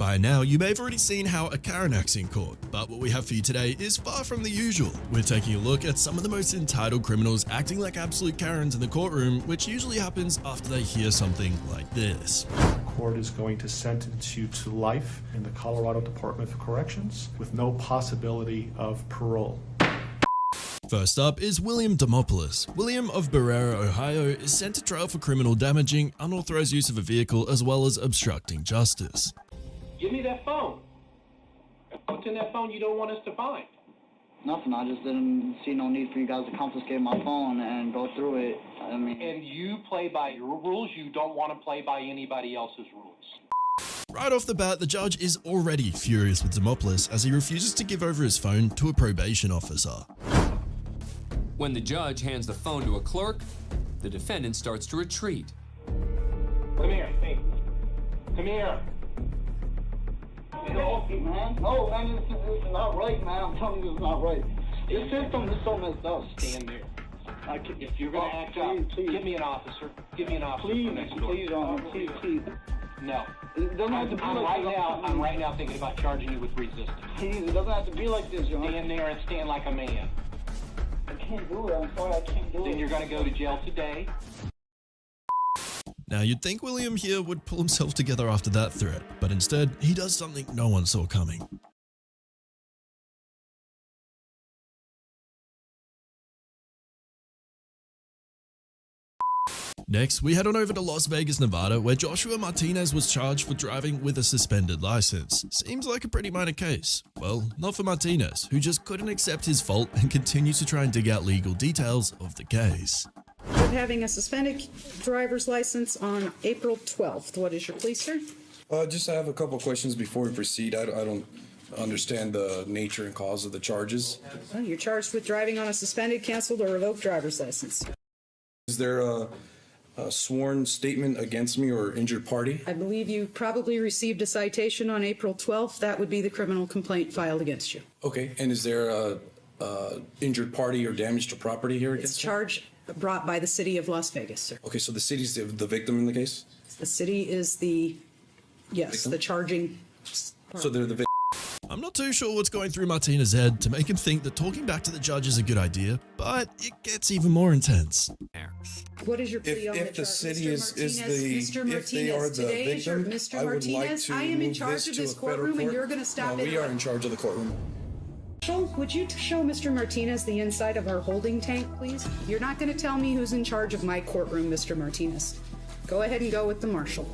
By now, you may have already seen how a Karen acts in court, but what we have for you today is far from the usual. We're taking a look at some of the most entitled criminals acting like absolute Karens in the courtroom, which usually happens after they hear something like this. Court is going to sentence you to life in the Colorado Department of Corrections with no possibility of parole. First up is William Demopoulos. William of Barrera, Ohio, is sent to trial for criminal damaging, unauthorized use of a vehicle, as well as obstructing justice. Give me that phone. What's in that phone you don't want us to find? Nothing. I just didn't see no need for you guys to confiscate my phone and go through it. I mean... And you play by your rules. You don't want to play by anybody else's rules. Right off the bat, the judge is already furious with Demopoulos as he refuses to give over his phone to a probation officer. When the judge hands the phone to a clerk, the defendant starts to retreat. Come here. Hey. Come here. No, man. No, man, this is not right, man. I'm telling you, it's not right. This system is so messed up. Stand there. If you're going to act up, give me an officer. Give me an officer. Please, next door. please, please, please. No. It doesn't have to be like this. I'm right now thinking about charging you with resistance. Please, it doesn't have to be like this, John. Stand there and stand like a man. I can't do it. I'm sorry, I can't do it. Then you're going to go to jail today. Now, you'd think William here would pull himself together after that threat, but instead, he does something no one saw coming. Next, we head on over to Las Vegas, Nevada, where Joshua Martinez was charged for driving with a suspended license. Seems like a pretty minor case. Well, not for Martinez, who just couldn't accept his fault and continues to try and dig out legal details of the case. With having a suspended driver's license on April 12th. What is your plea, sir? I have a couple questions before we proceed. I don't understand the nature and cause of the charges. Well, you're charged with driving on a suspended, canceled, or revoked driver's license. Is there a sworn statement against me or injured party? I believe you probably received a citation on April 12th. That would be the criminal complaint filed against you. Okay, and is there a injured party or damage to property here against It's charge brought by the city of Las Vegas, sir. Okay, so the city's the victim in the case? The city is the, yes, Victim? the charging. So they're the victim. I'm not too sure what's going through Martinez's head to make him think that talking back to the judge is a good idea, but it gets even more intense. What is your plea on If the the charge? city Mr. Martinez, if they are the today is your- victim, Mr. I would like Martinez, to I am in move charge this of to this a federal courtroom, and court. you're going to stop No, it. we are in charge of the courtroom. Would you show Mr. Martinez the inside of our holding tank, please? You're not going to tell me who's in charge of my courtroom, Mr. Martinez. Go ahead and go with the marshal.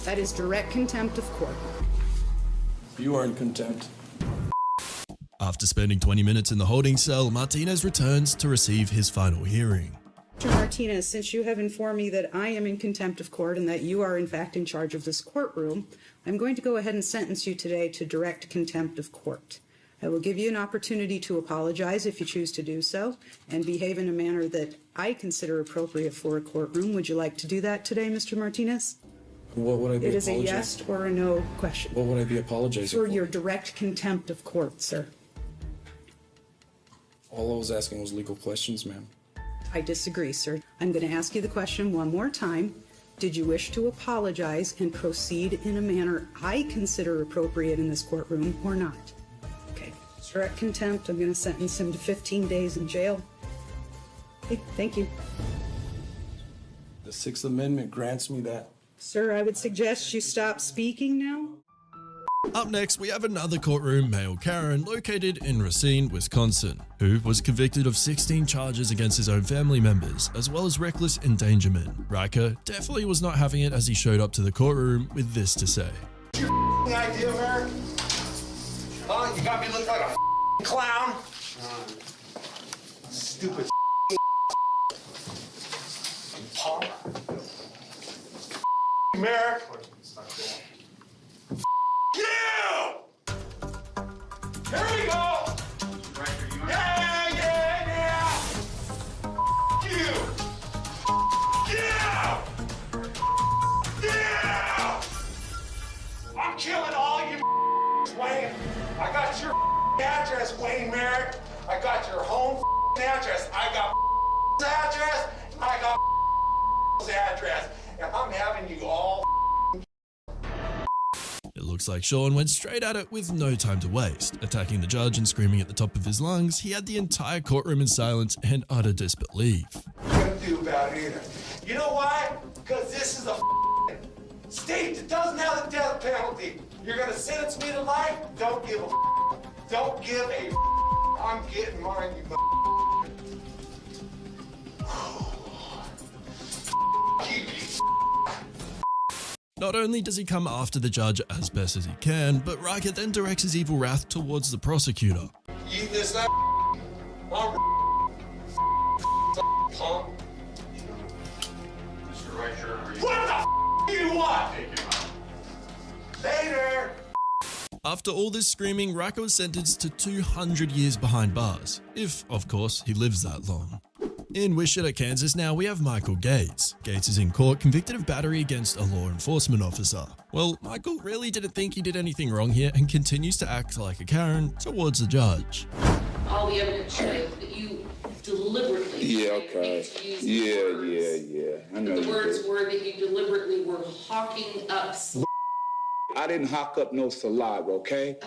That is direct contempt of court. You are in contempt. After spending 20 minutes in the holding cell, Martinez returns to receive his final hearing. Mr. Martinez, since you have informed me that I am in contempt of court and that you are in fact in charge of this courtroom, I'm going to go ahead and sentence you today to direct contempt of court. I will give you an opportunity to apologize if you choose to do so and behave in a manner that I consider appropriate for a courtroom. Would you like to do that today, Mr. Martinez? What would I be It is a apologizing? yes or a no question. What would I be apologizing For for? your direct contempt of court, sir. All I was asking was legal questions, ma'am. I disagree, sir. I'm going to ask you the question one more time. Did you wish to apologize and proceed in a manner I consider appropriate in this courtroom or not? Okay. Direct contempt, I'm going to sentence him to 15 days in jail. Okay, thank you. The Sixth Amendment grants me that. Sir, I would suggest you stop speaking now. Up next, we have another courtroom male Karen located in Racine, Wisconsin, who was convicted of 16 charges against his own family members, as well as reckless endangerment. Riker definitely was not having it as he showed up to the courtroom with this to say. Your idea, man? Huh? You got me looking like a clown? Stupid punk. Merrick. You! Here we go! Yeah! You! Yeah! Yeah! I'm killing all you Wayne. I got your address, Wayne Merrick. I got your home address. I got address. I got address. And I'm having you all. It looks like Sean went straight at it with no time to waste. Attacking the judge and screaming at the top of his lungs, he had the entire courtroom in silence and utter disbelief. What are you gonna do about it either? You know why? Because this is a state that doesn't have the death penalty. You're gonna sentence me to life? Don't give a Don't give a I'm getting mine, you Not only does he come after the judge as best as he can, but Riker then directs his evil wrath towards the prosecutor. You this that punk. Mr. Right Shirt, are you? What the do you want? Later. After all this screaming, Riker was sentenced to 200 years behind bars, if, of course, he lives that long. In Wichita, Kansas now, we have Michael Gates. Gates is in court convicted of battery against a law enforcement officer. Well, Michael really didn't think he did anything wrong here and continues to act like a Karen towards the judge. All the evidence shows that you deliberately excused the words. I know the words were that you deliberately were hawking up I didn't hawk up no saliva, okay?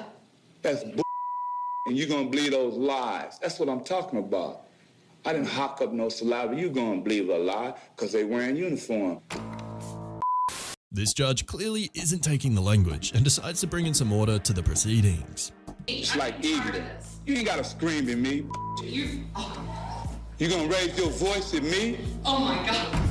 That's and you're gonna believe those lies. That's what I'm talking about. I didn't hawk up no saliva. You gonna believe a lie because they wearing uniform. This judge clearly isn't taking the language and decides to bring in some order to the proceedings. It's like evening. You ain't gotta scream at me. You gonna raise your voice at me? Oh my God.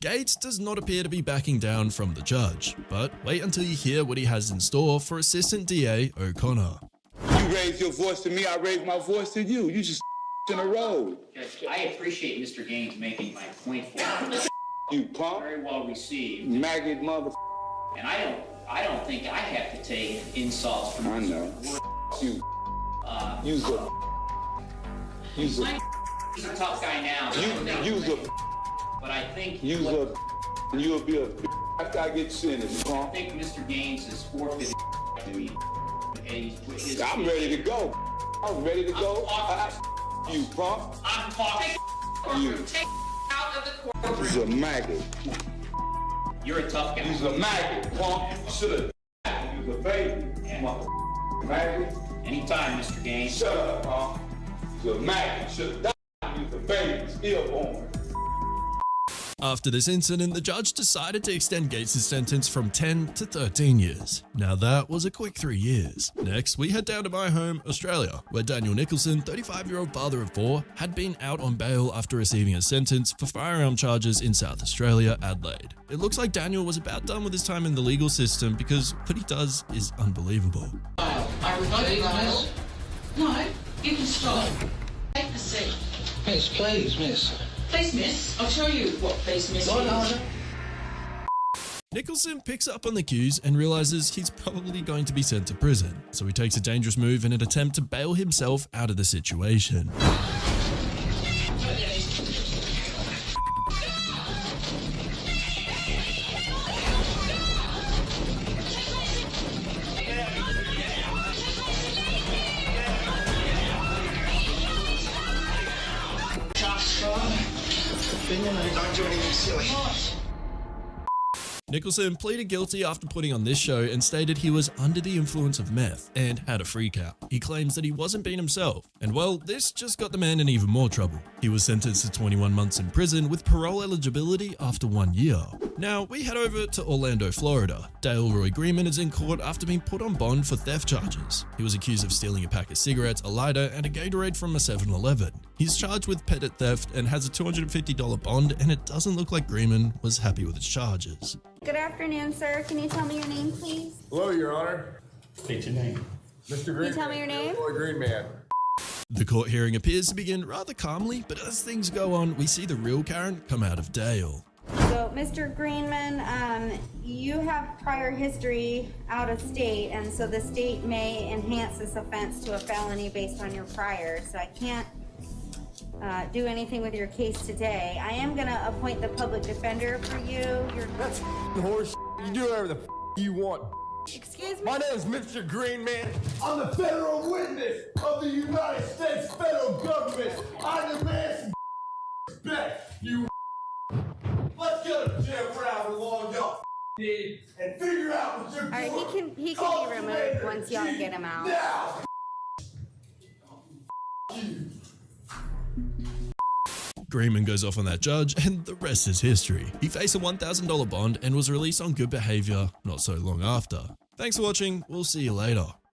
Gates does not appear to be backing down from the judge, but wait until you hear what he has in store for Assistant DA O'Connor. You raise your voice to me, I raise my voice to you. You just in a row. Judge, I appreciate Mr. Gaines making my point for me. You punk. Very well received. Maggot mother. And I don't think I have to take insults from I know. You. Use a. He's a tough guy now. Use a. But I think use a. You'll be a. After I get sentenced, punk. I think Mr. Gaines is forfeited to me. I'm ready to go. I'm ready to go. You punk. I'm talking. You. Take out of the courtroom. He's a maggot. You're a tough guy. He's a maggot, punk. Should have. He's a baby. Maggot. Anytime, Mr. Gaines. Shut up, punk. He's a maggot. Should have died. He's a baby. Stillborn. After this incident, the judge decided to extend Gates' sentence from 10 to 13 years. Now that was a quick 3 years. Next, we head down to my home, Australia, where Daniel Nicholson, 35-year-old father of 4, had been out on bail after receiving a sentence for firearm charges in South Australia, Adelaide. It looks like Daniel was about done with his time in the legal system because what he does is unbelievable. I revoke you, miss. No, you can stop. Take the seat. Miss, please, miss. Please, miss. I'll show you what please, miss is. Nicholson picks up on the cues and realizes he's probably going to be sent to prison, so he takes a dangerous move in an attempt to bail himself out of the situation. Don't do anything silly. Nicholson pleaded guilty after putting on this show and stated he was under the influence of meth and had a freak out. He claims that he wasn't being himself, and well, this just got the man in even more trouble. He was sentenced to 21 months in prison with parole eligibility after 1 year. Now, we head over to Orlando, Florida. Dale Roy Greenman is in court after being put on bond for theft charges. He was accused of stealing a pack of cigarettes, a lighter, and a Gatorade from a 7-Eleven. He's charged with petty theft and has a $250 bond, and it doesn't look like Greenman was happy with his charges. Good afternoon, sir. Can you tell me your name, please? Hello, Your Honor. State your name. Mr. Green. Can you tell me your name? Roy Greenman. The court hearing appears to begin rather calmly, but as things go on, we see the real Karen come out of Dale. So, Mr. Greenman, you have prior history out of state, and so the state may enhance this offense to a felony based on your prior, so I can't do anything with your case today. I am going to appoint the public defender for you. That's horse. You do whatever the you want. Excuse me? My name is Mr. Greenman. I'm the federal witness of the United States federal government. I demand some respect, you. Let's get a jail for however long y'all did and figure out what you're All right, doing. he Call can be the removed mayor. once y'all get him out. Now. Greenman goes off on that judge, and the rest is history. He faced a $1,000 bond and was released on good behavior not so long after. Thanks for watching, we'll see you later.